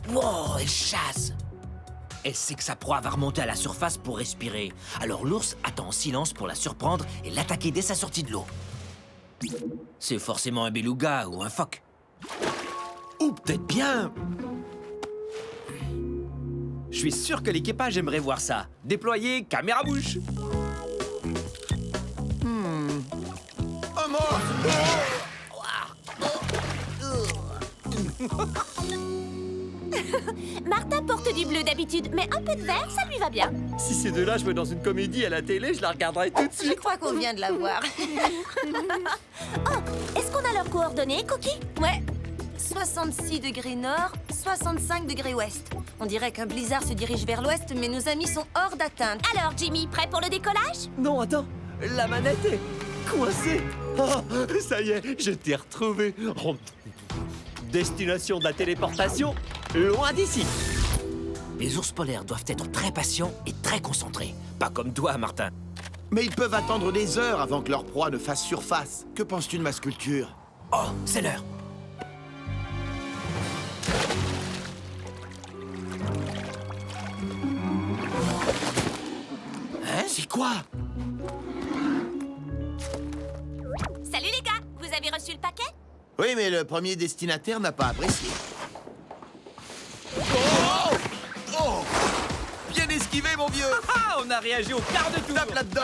Wow, elle chasse! Elle sait que sa proie va remonter à la surface pour respirer. Alors l'ours attend en silence pour la surprendre et l'attaquer dès sa sortie de l'eau. C'est forcément un beluga ou un phoque. Ou peut-être bien... Je suis sûr que l'équipage aimerait voir ça. Déployer caméra bouche. Un mort! Martin porte du bleu d'habitude, mais un peu de vert, ça lui va bien. Si ces deux-là jouaient dans une comédie à la télé, je la regarderais tout de Je suite. crois qu'on vient de la voir. Oh, est-ce qu'on a leurs coordonnées, Cookie? Ouais. 66 degrés nord, 65 degrés ouest. On dirait qu'un blizzard se dirige vers l'ouest, mais nos amis sont hors d'atteinte. Alors, Jimmy, prêt pour le décollage? Non, attends. La manette est coincée. Oh, ça y est, je t'ai retrouvé. Oh. Destination de la téléportation, loin d'ici. Les ours polaires doivent être très patients et très concentrés. Pas comme toi, Martin. Mais ils peuvent attendre des heures avant que leur proie ne fasse surface. Que penses-tu de ma sculpture? Oh, c'est l'heure. Hein? C'est quoi? Salut les gars, vous avez reçu le paquet? Oui, mais le premier destinataire n'a pas apprécié. Oh! Bien esquivé, mon vieux! Ah, on a réagi au quart de tour. Tape là-dedans!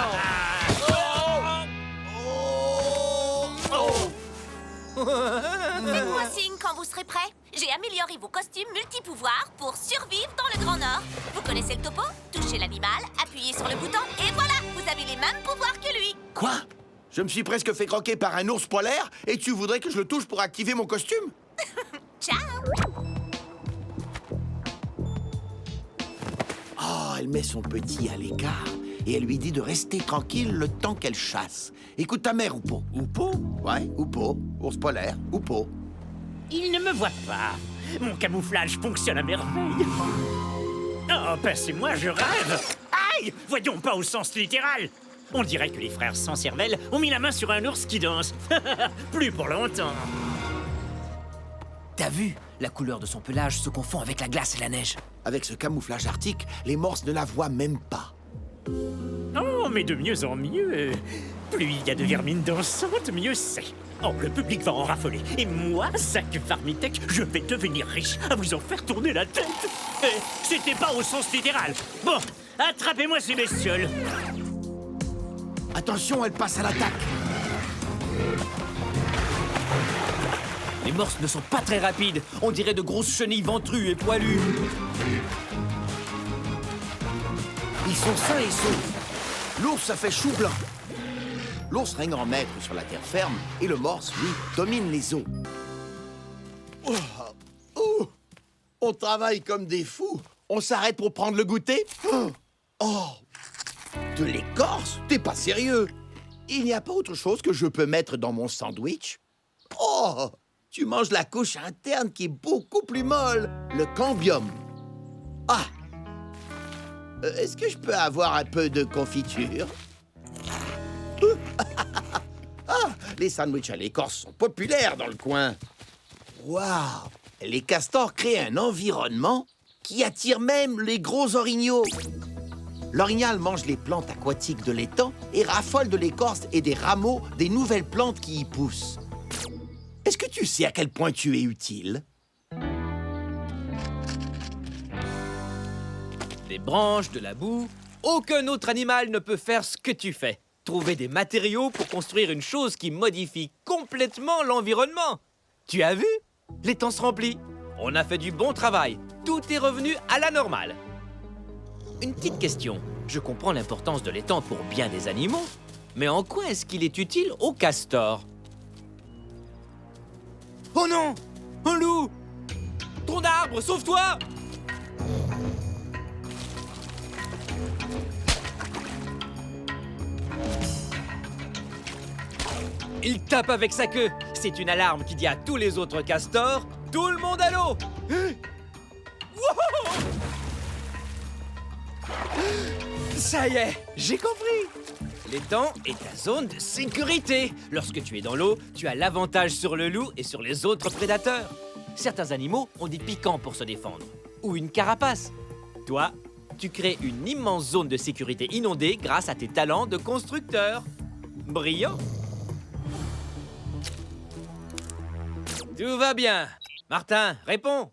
Faites-moi signe quand vous serez prêts. J'ai amélioré vos costumes multipouvoirs pour survivre dans le Grand Nord. Vous connaissez le topo? Touchez l'animal, appuyez sur le bouton et voilà, vous avez les mêmes pouvoirs que lui. Quoi? Je me suis presque fait croquer par un ours polaire et tu voudrais que je le touche pour activer mon costume? Ciao! Oh, elle met son petit à l'écart et elle lui dit de rester tranquille le temps qu'elle chasse. Écoute ta mère, Oupo. Oupo? Ouais, Oupo. Ours polaire, Oupo. Il ne me voit pas. Mon camouflage fonctionne à merveille. Oh, passez-moi, je rêve. Aïe! Voyons pas au sens littéral. On dirait que les frères sans cervelle ont mis la main sur un ours qui danse. Plus pour longtemps. T'as vu? La couleur de son pelage se confond avec la glace et la neige. Avec ce camouflage arctique, les morses ne la voient même pas. Oh, mais de mieux en mieux. Plus il y a de vermines dansantes, mieux c'est. Oh, le public va en raffoler. Et moi, Zach Varmitech, je vais devenir riche à vous en faire tourner la tête. C'était pas au sens littéral. Bon, attrapez-moi ces bestioles. Attention, elle passe à l'attaque. Les morses ne sont pas très rapides. On dirait de grosses chenilles ventrues et poilues. Ils sont sains et saufs. L'ours a fait chou blanc. L'ours règne en maître sur la terre ferme et le morse, lui, domine les eaux. Oh, oh, on travaille comme des fous. On s'arrête pour prendre le goûter. Oh, de l'écorce? T'es pas sérieux? Il n'y a pas autre chose que je peux mettre dans mon sandwich? Oh, tu manges la couche interne qui est beaucoup plus molle, le cambium. Ah, est-ce que je peux avoir un peu de confiture? Ah, les sandwichs à l'écorce sont populaires dans le coin. Waouh! Les castors créent un environnement qui attire même les gros orignaux. L'orignal mange les plantes aquatiques de l'étang et raffole de l'écorce et des rameaux des nouvelles plantes qui y poussent. Est-ce que tu sais à quel point tu es utile? Des branches, de la boue. Aucun autre animal ne peut faire ce que tu fais. Trouver des matériaux pour construire une chose qui modifie complètement l'environnement. Tu as vu? L'étang se remplit. On a fait du bon travail. Tout est revenu à la normale. Une petite question. Je comprends l'importance de l'étang pour bien des animaux, mais en quoi est-ce qu'il est utile aux castors? Oh non! Un loup! Tronc d'arbre, sauve-toi! Il tape avec sa queue. C'est une alarme qui dit à tous les autres castors: tout le monde à l'eau! Wow! Ça y est, j'ai compris. L'étang est ta zone de sécurité. Lorsque tu es dans l'eau, tu as l'avantage sur le loup et sur les autres prédateurs. Certains animaux ont des piquants pour se défendre. Ou une carapace. Toi, tu crées une immense zone de sécurité inondée grâce à tes talents de constructeur. Brillant. Tout va bien. Martin, réponds.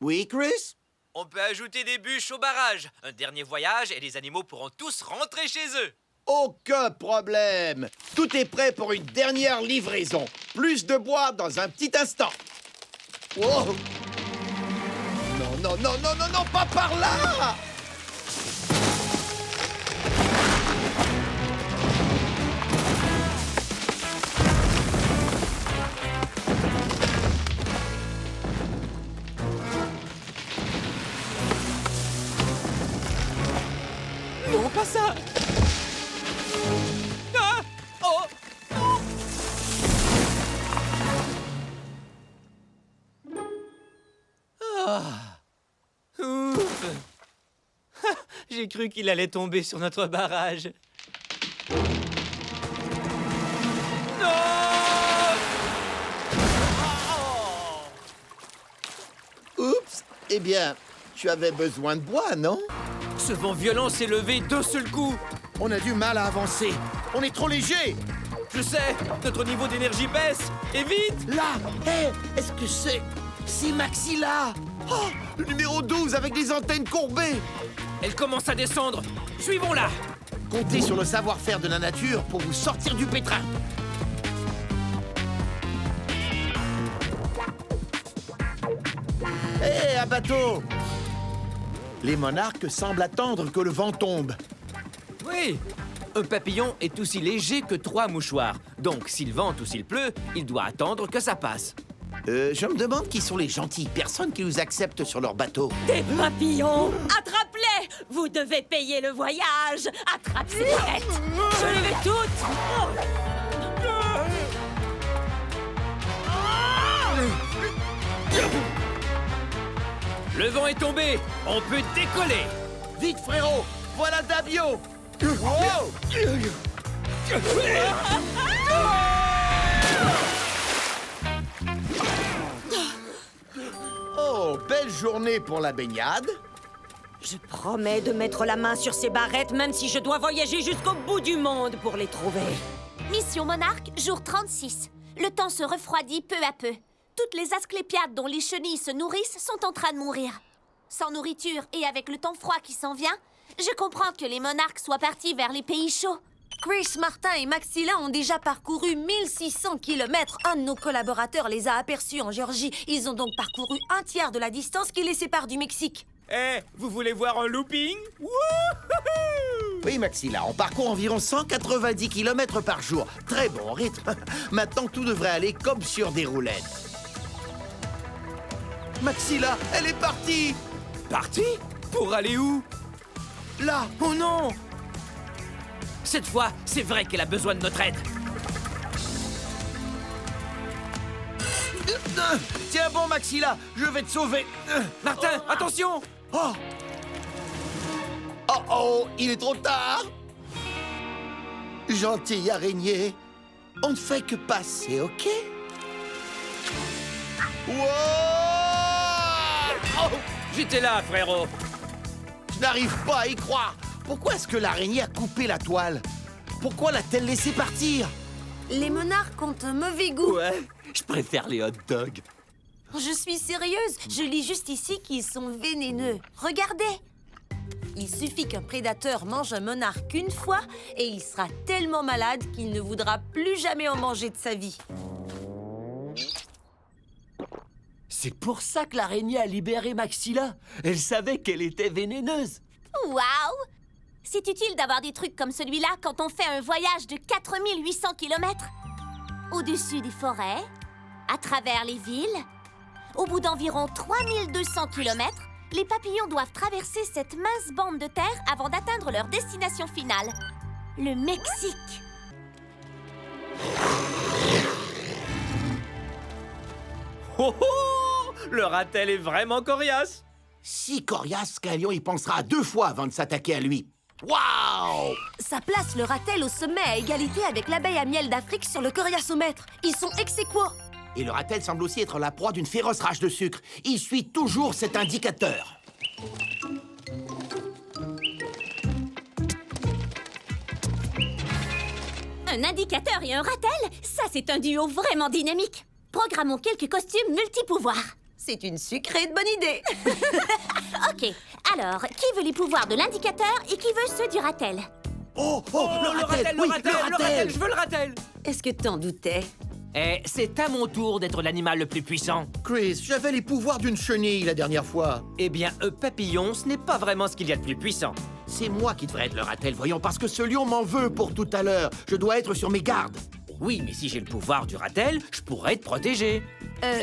Oui, Chris? On peut ajouter des bûches au barrage. Un dernier voyage et les animaux pourront tous rentrer chez eux. Aucun problème. Tout est prêt pour une dernière livraison. Plus de bois dans un petit instant. Wow. Non, pas par là! Non, pas ça. Ah! Oh! Ah! Ouf! J'ai cru qu'il allait tomber sur notre barrage. Non! Oups! Eh bien, tu avais besoin de bois, non? Ce vent violent s'est levé d'un seul coup. On a du mal à avancer. On est trop léger. Je sais, notre niveau d'énergie baisse. Et vite! Là! Hé! Est-ce que c'est... C'est Maxilla! Oh! Le numéro 12 avec des antennes courbées! Elle commence à descendre. Suivons-la. Comptez sur le savoir-faire de la nature pour vous sortir du pétrin. Hé, un bateau! Les monarques semblent attendre que le vent tombe. Oui, un papillon est aussi léger que 3 mouchoirs. Donc, s'il vente ou s'il pleut, il doit attendre que ça passe. Je me demande qui sont les gentilles personnes qui nous acceptent sur leur bateau. Des papillons! Attrape-les! Vous devez payer le voyage! Attrape ces bêtes! Je les vais toutes! Le vent est tombé. On peut décoller. Vite, frérot! Voilà Dabio! Wow! Oh, belle journée pour la baignade. Je promets de mettre la main sur ces barrettes, même si je dois voyager jusqu'au bout du monde pour les trouver. Mission Monarque, jour 36. Le temps se refroidit peu à peu. Toutes les asclépiades dont les chenilles se nourrissent sont en train de mourir. Sans nourriture et avec le temps froid qui s'en vient, je comprends que les monarques soient partis vers les pays chauds. Chris, Martin et Maxilla ont déjà parcouru 1600 km. Un de nos collaborateurs les a aperçus en Géorgie. Ils ont donc parcouru un tiers de la distance qui les sépare du Mexique. Eh, vous voulez voir un looping? Wouhou! Oui, Maxilla, on parcourt environ 190 km par jour. Très bon rythme. Maintenant, tout devrait aller comme sur des roulettes. Maxilla, elle est partie! Parti? Pour aller où? Là! Oh non! Cette fois, c'est vrai qu'elle a besoin de notre aide. Tiens bon, Maxilla, je vais te sauver. Martin, attention! Oh! Oh oh, il est trop tard! Gentille araignée, on ne fait que passer, ok? Wow! Oh! J'étais là, frérot. Je n'arrive pas à y croire. Pourquoi est-ce que l'araignée a coupé la toile? Pourquoi l'a-t-elle laissé partir? Les monarques ont un mauvais goût. Ouais, je préfère les hot dogs. Je suis sérieuse. Je lis juste ici qu'ils sont vénéneux. Regardez. Il suffit qu'un prédateur mange un monarque une fois et il sera tellement malade qu'il ne voudra plus jamais en manger de sa vie. C'est pour ça que l'araignée a libéré Maxilla. Elle savait qu'elle était vénéneuse. Waouh! C'est utile d'avoir des trucs comme celui-là quand on fait un voyage de 4800 km. Au-dessus des forêts, à travers les villes. Au bout d'environ 3200 km, les papillons doivent traverser cette mince bande de terre avant d'atteindre leur destination finale, le Mexique. Oh oh! Le ratel est vraiment coriace. Si coriace qu'un lion y pensera 2 fois avant de s'attaquer à lui. Waouh! Ça place le ratel au sommet à égalité avec l'abeille à miel d'Afrique sur le coriacomètre. Ils sont ex aequo. Et le ratel semble aussi être la proie d'une féroce rage de sucre. Il suit toujours cet indicateur. Un indicateur et un ratel, ça c'est un duo vraiment dynamique. Programmons quelques costumes multipouvoirs. C'est une sucrée de bonne idée. Ok, alors, qui veut les pouvoirs de l'indicateur et qui veut ceux du ratel? Oh, Le ratel, oui, le ratel, je veux le ratel. Est-ce que t'en doutais? Eh, c'est à mon tour d'être l'animal le plus puissant. Chris, j'avais les pouvoirs d'une chenille la dernière fois. Eh bien, papillon, ce n'est pas vraiment ce qu'il y a de plus puissant. C'est moi qui devrais être le ratel, voyons, parce que ce lion m'en veut pour tout à l'heure. Je dois être sur mes gardes. Oui, mais si j'ai le pouvoir du ratel, je pourrais être protégé.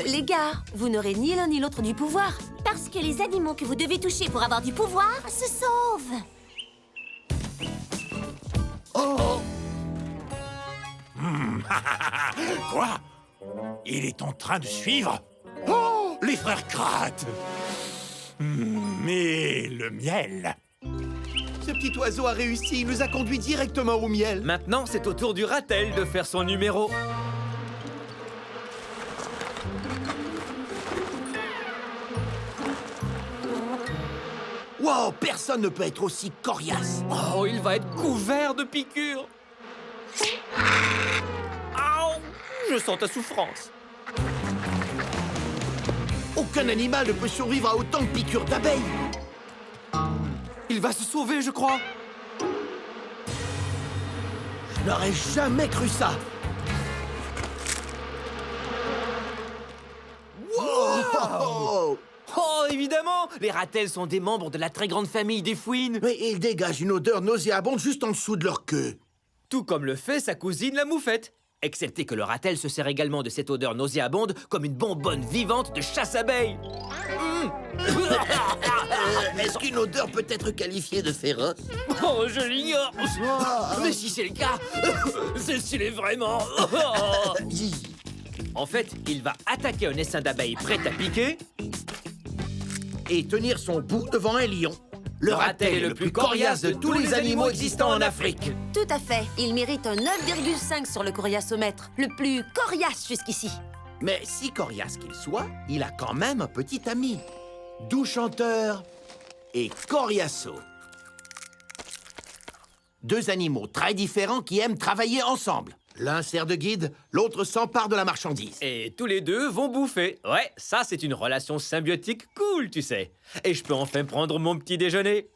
Les gars, vous n'aurez ni l'un ni l'autre du pouvoir. Parce que les animaux que vous devez toucher pour avoir du pouvoir se sauvent. Quoi? Il est en train de suivre? Oh, les frères Kratt! Mais le miel? Ce petit oiseau a réussi, il nous a conduits directement au miel. Maintenant, c'est au tour du ratel de faire son numéro. Wow, personne ne peut être aussi coriace. Oh, il va être couvert de piqûres. Aouh, je sens ta souffrance. Aucun animal ne peut survivre à autant de piqûres d'abeilles. Il va se sauver, je crois. Je n'aurais jamais cru ça. Wow! Oh, évidemment, les ratels sont des membres de la très grande famille des fouines. Mais ils dégagent une odeur nauséabonde juste en dessous de leur queue. Tout comme le fait sa cousine la moufette. Excepté que le ratel se sert également de cette odeur nauséabonde comme une bonbonne vivante de chasse-abeilles. Est-ce qu'une odeur peut être qualifiée de féroce? Oh, je l'ignore. Mais si c'est le cas, celle-ci l'est vraiment. En fait, il va attaquer un essaim d'abeilles prêt à piquer. Et tenir son bout devant un lion. Le ratel est le plus coriace de tous les animaux existants en Afrique. Tout à fait. Il mérite un 9,5 sur le coriacomètre. Le plus coriace jusqu'ici. Mais si coriace qu'il soit, il a quand même un petit ami. Doux chanteur et coriaceau. Deux animaux très différents qui aiment travailler ensemble. L'un sert de guide, l'autre s'empare de la marchandise. Et tous les deux vont bouffer. Ouais, ça c'est une relation symbiotique cool, tu sais. Et je peux enfin prendre mon petit déjeuner.